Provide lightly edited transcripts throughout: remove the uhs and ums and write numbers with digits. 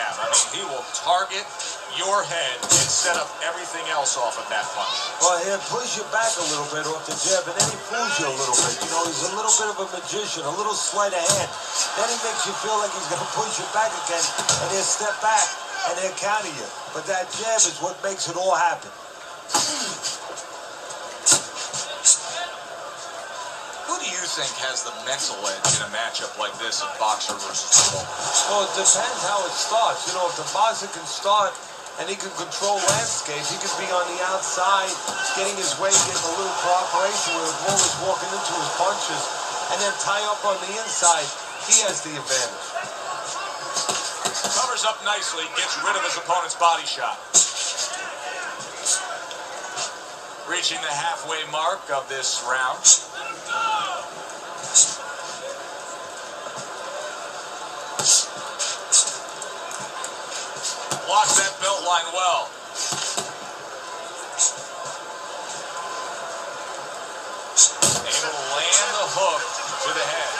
jab. I mean, he will target your head and set up everything else off of that punch. Well, he'll push you back a little bit off the jab, and then he fools you a little bit. You know, he's a little bit of a magician, a little sleight of hand. Then he makes you feel like he's going to push you back again, and he'll step back, and he'll counter you. But that jab is what makes it all happen. Who do you think has the mental edge in a matchup like this of boxer versus football? Well, it depends how it starts. You know, if the boxer can start and he can control landscape, he can be on the outside, getting his way, getting a little cooperation with Wong is walking into his punches, and then tie up on the inside, he has the advantage. Covers up nicely, gets rid of his opponent's body shot. Reaching the halfway mark of this round. Blocks that belt line well. Able to land the hook to the head.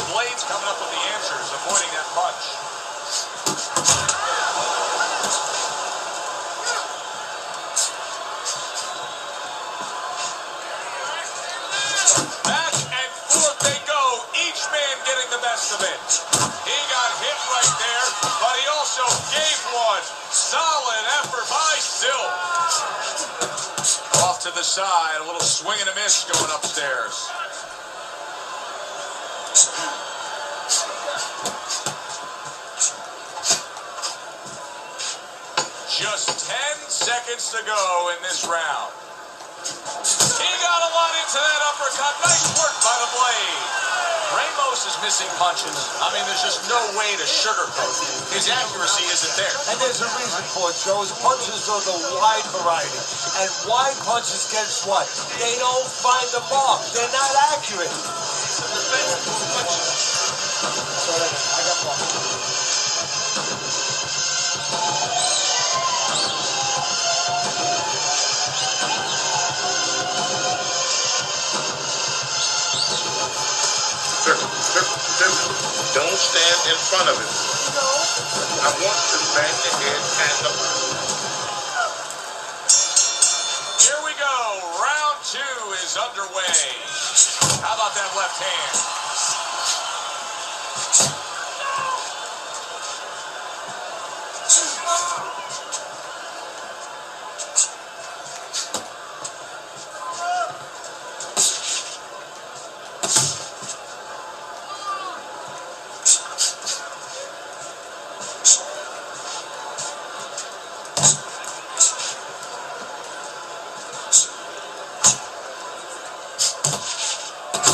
The blade's coming up with the answers, avoiding that punch. Back and forth they go, each man getting the best of it. He got hit right there, but he also gave one. Solid effort by Still. Off to the side, a little swing and a miss going upstairs. Just 10 seconds to go in this round. He got a lot into that uppercut. Nice work by the blade. Ramos is missing punches. I mean, there's just no way to sugarcoat it. His accuracy isn't there. And there's a reason for it, Joe. His punches are the wide variety. And wide punches, guess what? They don't find the mark. They're not accurate. Sorry, I got one. Don't stand in front of it. I want to bang the head and the body. Here we go. Round 2 is underway. How about that left hand?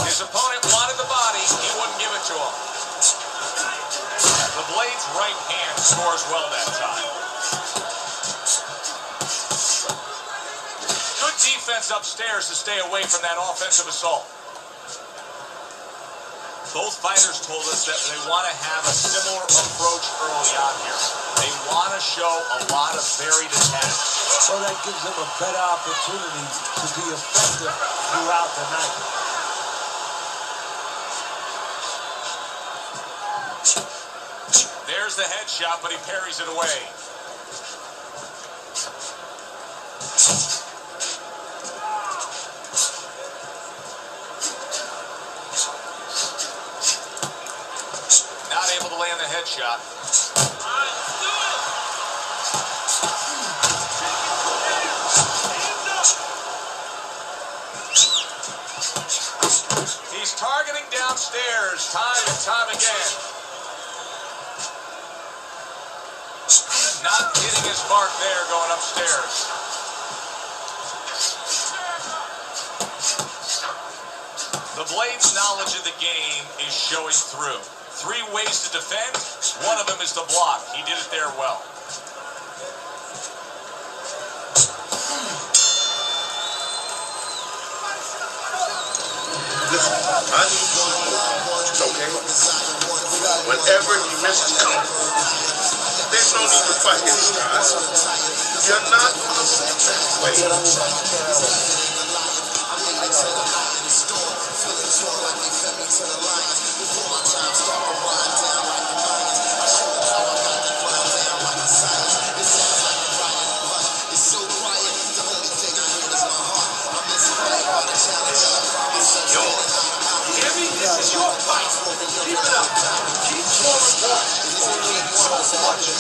His opponent wanted the body, he wouldn't give it to him. The blade's right hand scores well that time. Good defense upstairs to stay away from that offensive assault. Both fighters told us that they want to have a similar approach early on here. They want to show a lot of varied attacks. So that gives them a better opportunity to be effective throughout the night. There's the headshot, but he parries it away. Not able to land the headshot. He's targeting downstairs time and time again. Not hitting his mark there going upstairs. The Blade's knowledge of the game is showing through. 3 ways to defend. One of them is to block. He did it there well. Listen, it's okay. Whenever he misses count, there's no need to fight his style. You're not going to see that way. Keep it up. Keep scoring points.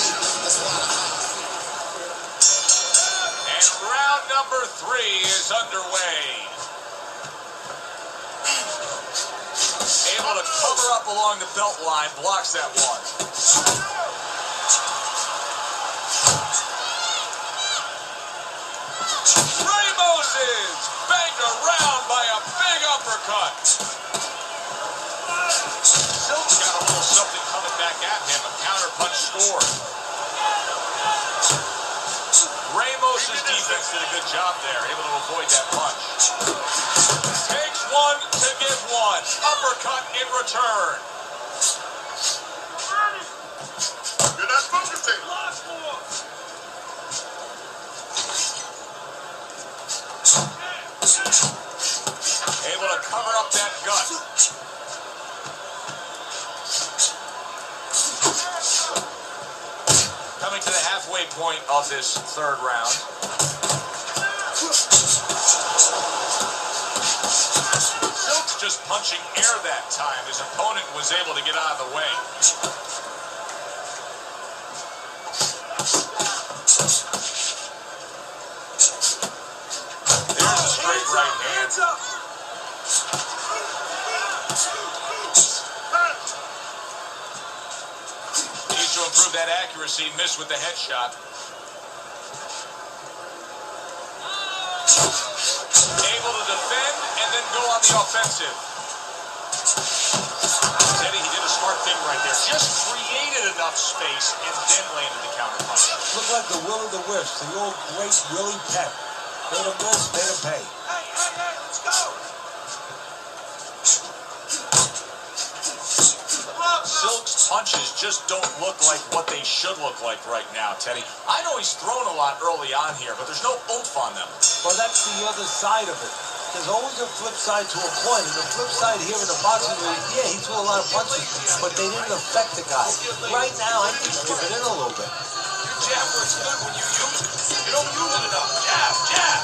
And round number 3 is underway. Able to cover up along the belt line, blocks that one. Ramos is banged around by a big uppercut. Silk's got a little something coming back at him. A counter punch scored. Ramos' defense did a good job there, able to avoid that punch. Takes one to give one. Uppercut in return. You're not focusing. Able to cover up that gut. Coming to the halfway point of this 3rd round. Silk's just punching air that time. His opponent was able to get out of the way. There's a straight right hand. Needs to improve that accuracy. Missed with the headshot. Able to defend and then go on the offensive. Teddy, he did a smart thing right there. Just created enough space and then landed the counter punch. Looked like the will of the wisps, the old great Willie Pep. Made him miss, made him pay. Hey, let's go! Silk's punches just don't look like what they should look like right now, Teddy. I know he's thrown a lot early on here, but there's no oomph on them. Well, that's the other side of it. There's always a flip side to a coin, and the flip side here in the boxing ring, yeah, he threw a lot of punches, but they didn't affect the guy. Right now, I think he's giving in a little bit. Your jab works good when you use it. You don't use it enough. Jab, jab!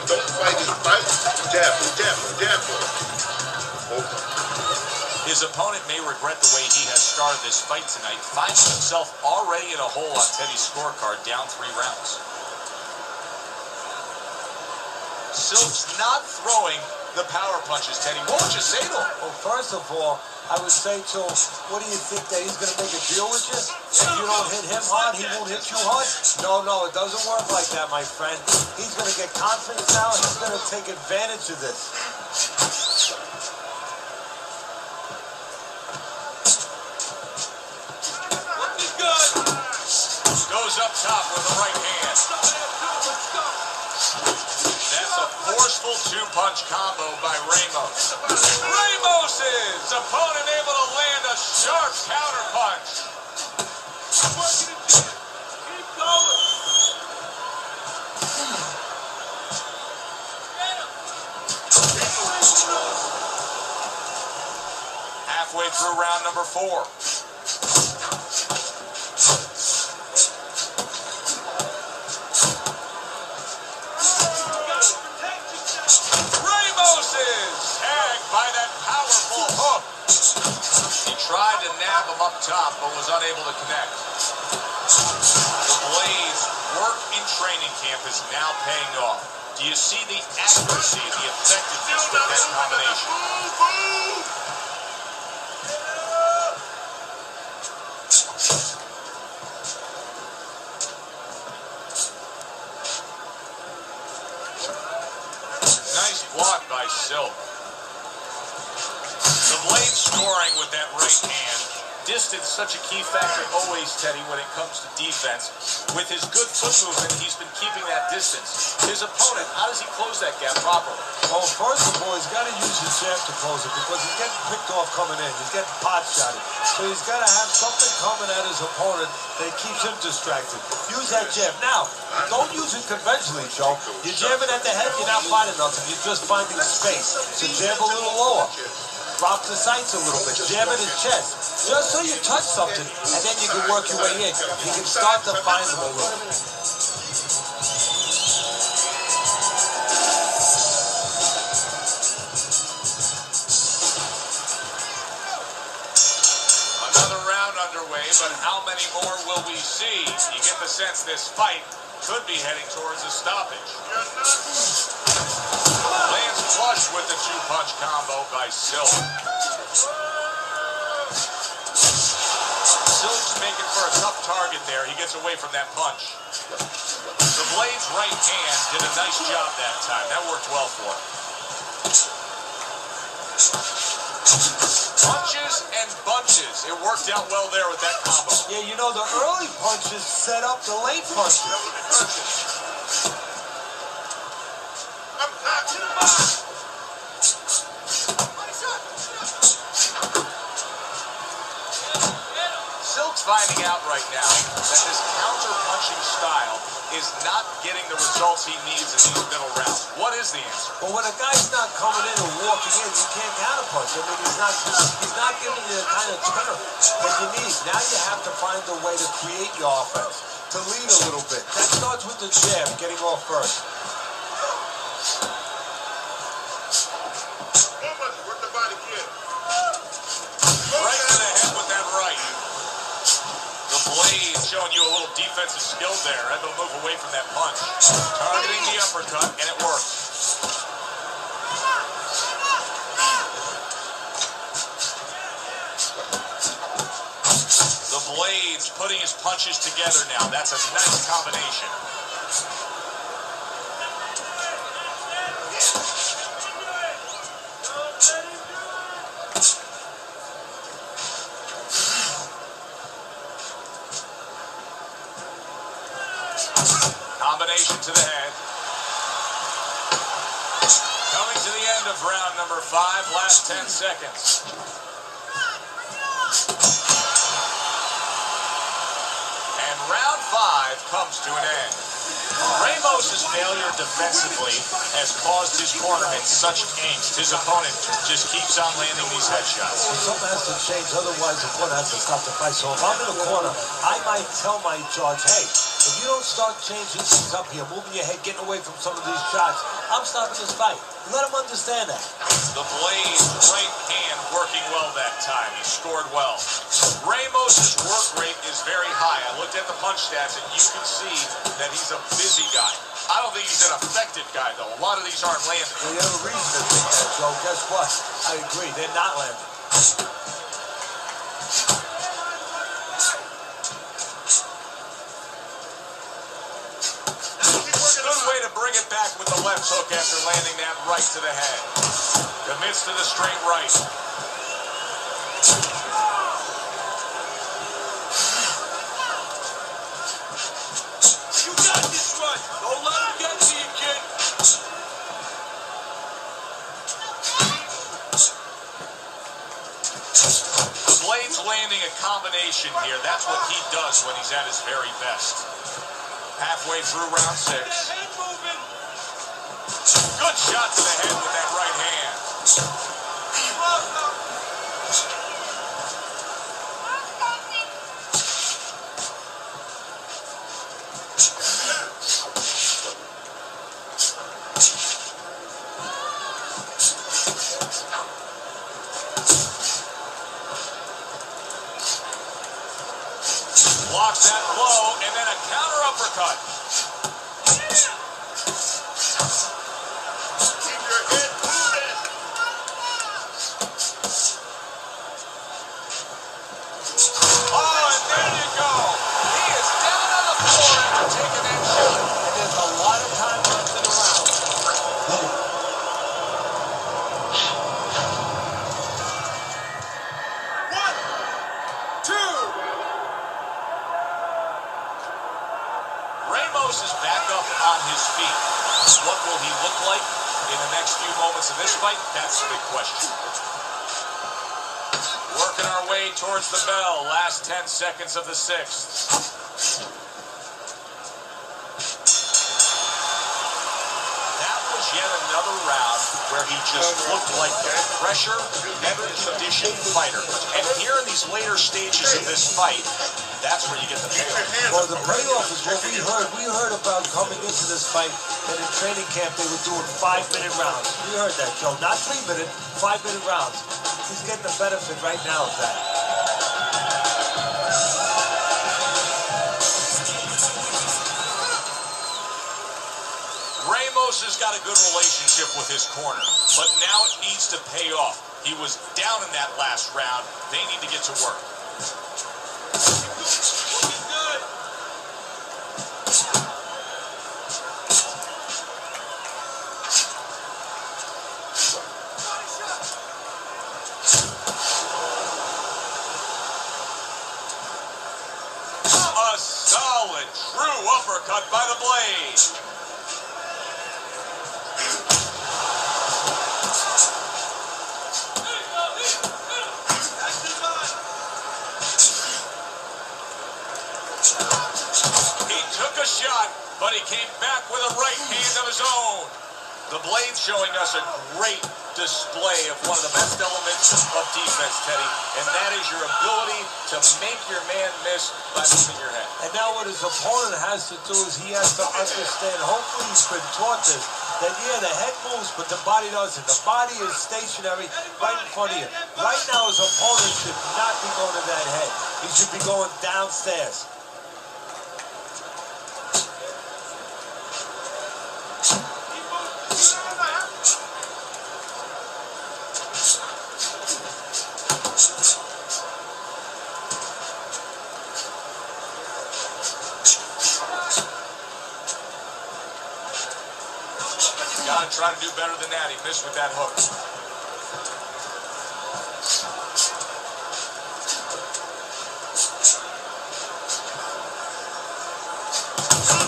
Don't fight his fight. Jab, jab, jab. His opponent may regret the way he has started this fight tonight, finding himself already in a hole on Teddy's scorecard, down 3 rounds. Silk's not throwing the power punches, Teddy. What would you say to him? Well, first of all, I would say to him, what do you think, that he's going to make a deal with you? If you don't hit him hard, he won't hit you hard? No, it doesn't work like that, my friend. He's going to get confidence now. He's going to take advantage of this. Goes up top with the right hand. That's a forceful 2-punch combo by Ramos. Ramos's opponent able to land a sharp counter punch. Keep going. Halfway through round number 4. Tried to nab him up top, but was unable to connect. The Blade's work in training camp is now paying off. Do you see the accuracy, the effectiveness with that combination? Nice block by Silk. The Blade scoring with that right hand. Distance such a key factor always, Teddy, when it comes to defense. With his good foot movement, he's been keeping that distance. His opponent, how does he close that gap properly? Well, first of all, he's got to use his jab to close it because he's getting picked off coming in. He's getting pot shotted. So he's got to have something coming at his opponent that keeps him distracted. Use that jab. Now, don't use it conventionally, Joe. You're jamming at the head, you're not finding nothing. You're just finding space. So jab a little lower. drop the sights a little bit, jab at his chest, just so you touch something, and then you can work your way in. You can start to find them a little bit. Another round underway, but how many more will we see? You get the sense this fight could be heading towards a stoppage. Lands flush with the two-punch combo by Silk. Silk's making for a tough target there. He gets away from that punch. The Blade's right hand did a nice job that time. That worked well for him. Punches and bunches. It worked out well there with that combo. Yeah, you know, the early punches set up the late punches. Silk's finding out right now that this counter-punching style is not getting the results he needs in these middle rounds. What is the answer? But when a guy's not coming in and walking in, you can't counterpunch. I mean, he's not giving you the kind of turn that you need. Now you have to find a way to create your offense, to lead a little bit. That starts with the jab, getting off first. Work the body good. Right to the head with that right. The Blade showing you a little defensive skill there. Able to move away from that punch. Targeting the uppercut, and it works. The Blade's putting his punches together now. That's a nice combination. Combination to the head. Coming to the end of round number 5, last 10 seconds. And round 5 comes to an end. Ramos' failure defensively has caused his cornermen such angst. His opponent just keeps on landing these headshots. Something has to change, otherwise the corner has to stop the fight. So if I'm in the corner, I might tell my judge, hey, if you don't start changing things up here, moving your head, getting away from some of these shots, I'm stopping this fight. Let him understand that. The Blade's right hand working well that time. He scored well. Ramos' work rate is very high. I looked at the punch stats, and you can see that he's a busy guy. I don't think he's an effective guy, though. A lot of these aren't landing. Well, you have a reason to think that, Joe. Guess what? I agree. They're not landing. Good way to bring it back with the left hook after landing that right to the head. Commits to the straight right. You got this one. Don't let him get to you, kid. The Blade's landing a combination here. That's what he does when he's at his very best. Halfway through round 6. Head moving. Good shot to the head with that right hand. Blocks that blow, and then a counter uppercut. Keep your head moving. Oh, and there you go. He is down on the floor after taking that shot. And there's a lot of time left in the round. One, two. Ramos is back up on his feet. What will he look like in the next few moments of this fight? That's the big question. Working our way towards the bell. Last 10 seconds of the 6th. That was yet another round where he just looked like the pressure, heavy conditioned fighter. And here in these later stages of this fight, that's where you get the payoff. Well, the payoff is what we heard. We heard about coming into this fight that in training camp they were doing 5-minute rounds. We heard that, Joe. Not 3-minute, 5-minute rounds. He's getting the benefit right now of that. Ramos has got a good relationship with his corner, but now it needs to pay off. He was down in that last round. They need to get to work. A solid, true uppercut by the blade. He took a shot, but he came back with a right hand of his own. The blade showing us a great display of one of the best elements of defense, Teddy, and that is your ability to make your man miss by moving your head. And now what his opponent has to do is he has to understand, hopefully he's been taught this, that yeah, the head moves, but the body doesn't. The body is stationary right in front of you. Right now his opponent should not be going to that head. He should be going downstairs. Gotta try to do better than that. He missed with that hook.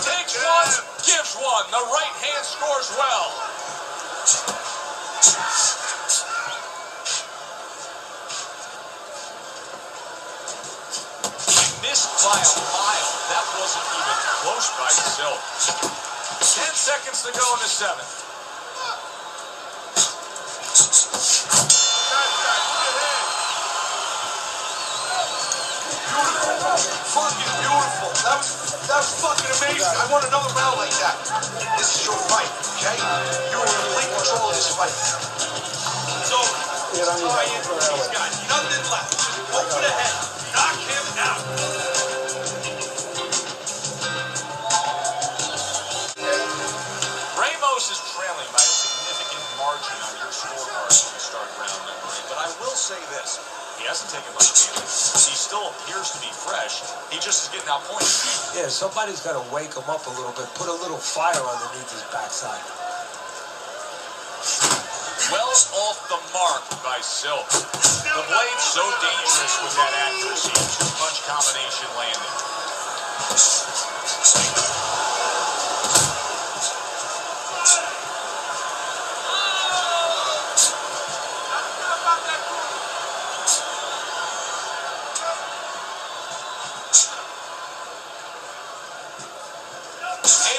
Takes one, gives one. The right hand scores well. He missed by a mile. That wasn't even close by Silk. 10 seconds to go in the 7th. Fucking beautiful. That was fucking amazing. I want another round like that. This is your fight, okay? You're in complete control of this fight. So, try in for these guys. Nothing left. Just go for the head. Knock him out. Ramos is trailing by a significant margin on your scorecard as we start round number 8. But I will say this. He hasn't taken much damage. He still appears to be fresh. He just is getting outpointed. Yeah, somebody's got to wake him up a little bit, put a little fire underneath his backside. Well off the mark by Silk. The blade's so dangerous with that accuracy. Two-punch combination landing.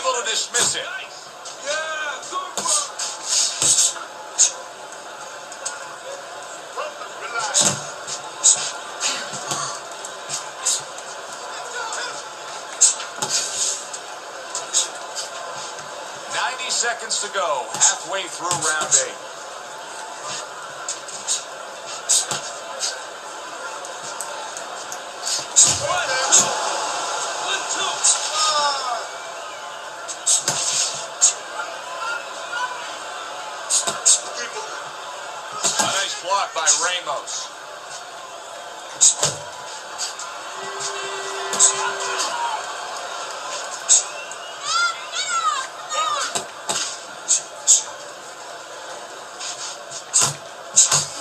Able to dismiss it. Seconds to go, halfway through round 8. A nice block by Ramos.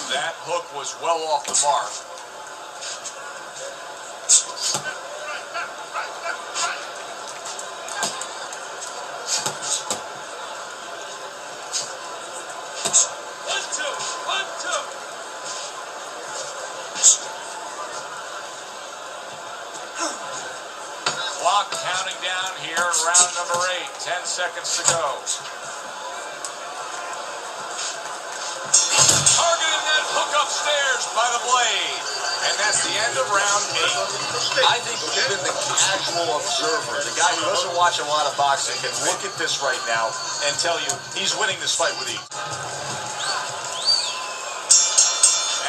That hook was well off the mark. Clock counting down here in round number 8. 10 seconds to go. upstairs by the blade. And that's the end of round 8. I think even the casual observer, the guy who doesn't watch a lot of boxing, can look at this right now and tell you he's winning this fight with ease.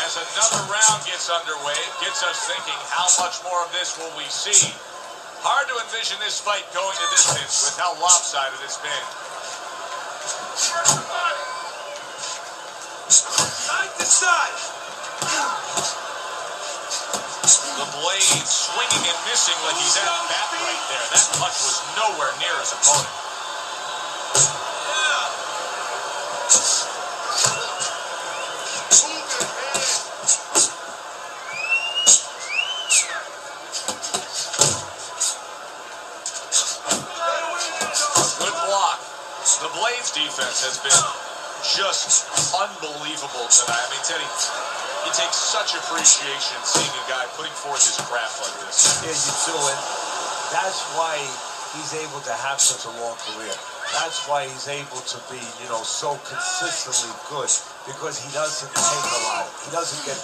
As another round gets underway, gets us thinking, how much more of this will we see? Hard to envision this fight going the distance with how lopsided it's been. Side to side. The blade swinging and missing like he's at bat right there. That punch was nowhere near his opponent. Good block. The Blade's defense has been just unbelievable tonight. I mean, Teddy, it takes such appreciation seeing a guy putting forth his craft like this. Yeah, you do, and that's why he's able to have such a long career. That's why he's able to be, so consistently good, because he doesn't take a lot. He doesn't get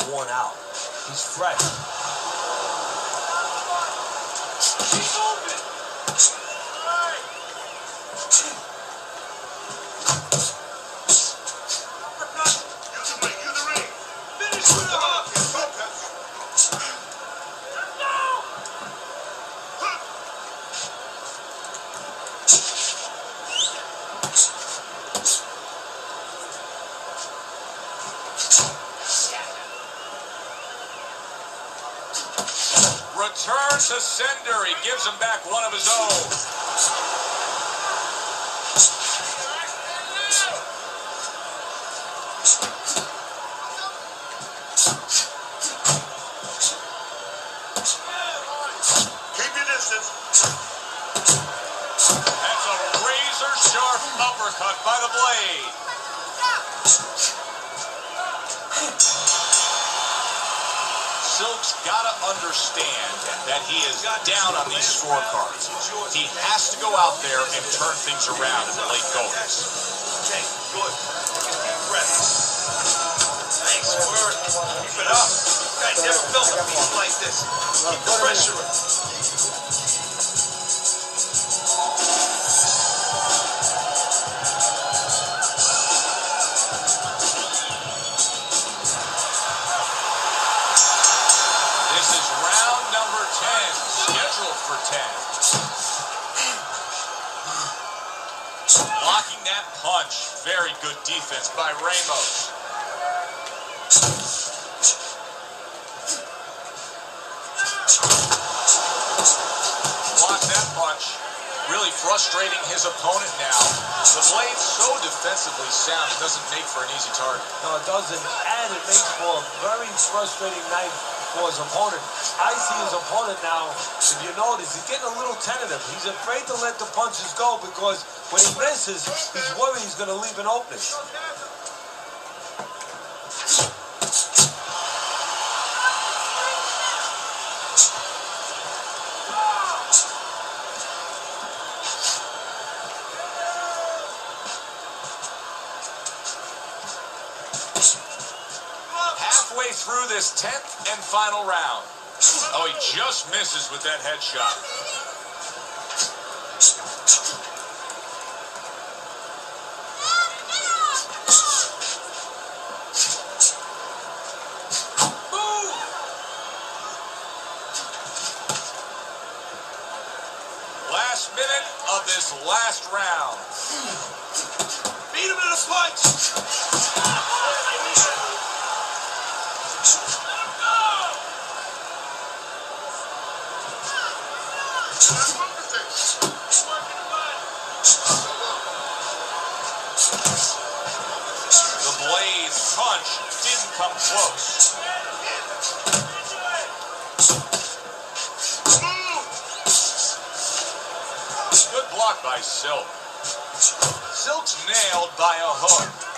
worn out. He's fresh. Keep moving. Return to sender. He gives him back one of his own. Keep your distance. That's a razor-sharp uppercut by the Blade. Silk's got to understand that he is down on these scorecards. He has to go out there and turn things around in the late goings. Okay, good. Take a deep breath. Thanks, Word. Keep it up. I never felt a beat like this. Keep the pressure up. Scheduled for 10. Blocking that punch. Very good defense by Ramos. Blocked that punch. Really frustrating his opponent now. The Blade's so defensively sound, it doesn't make for an easy target. No, it doesn't, and it makes for a very frustrating night for his opponent. I see his opponent now, if you notice, he's getting a little tentative. He's afraid to let the punches go because when he misses, he's worried he's going to leave an opening. Halfway through this 10th and final round. Oh, he just misses with that headshot. Last minute of this last round. Beat him in a punch. The Blade's punch didn't come close. Good block by Silk. Silk's nailed by a hook.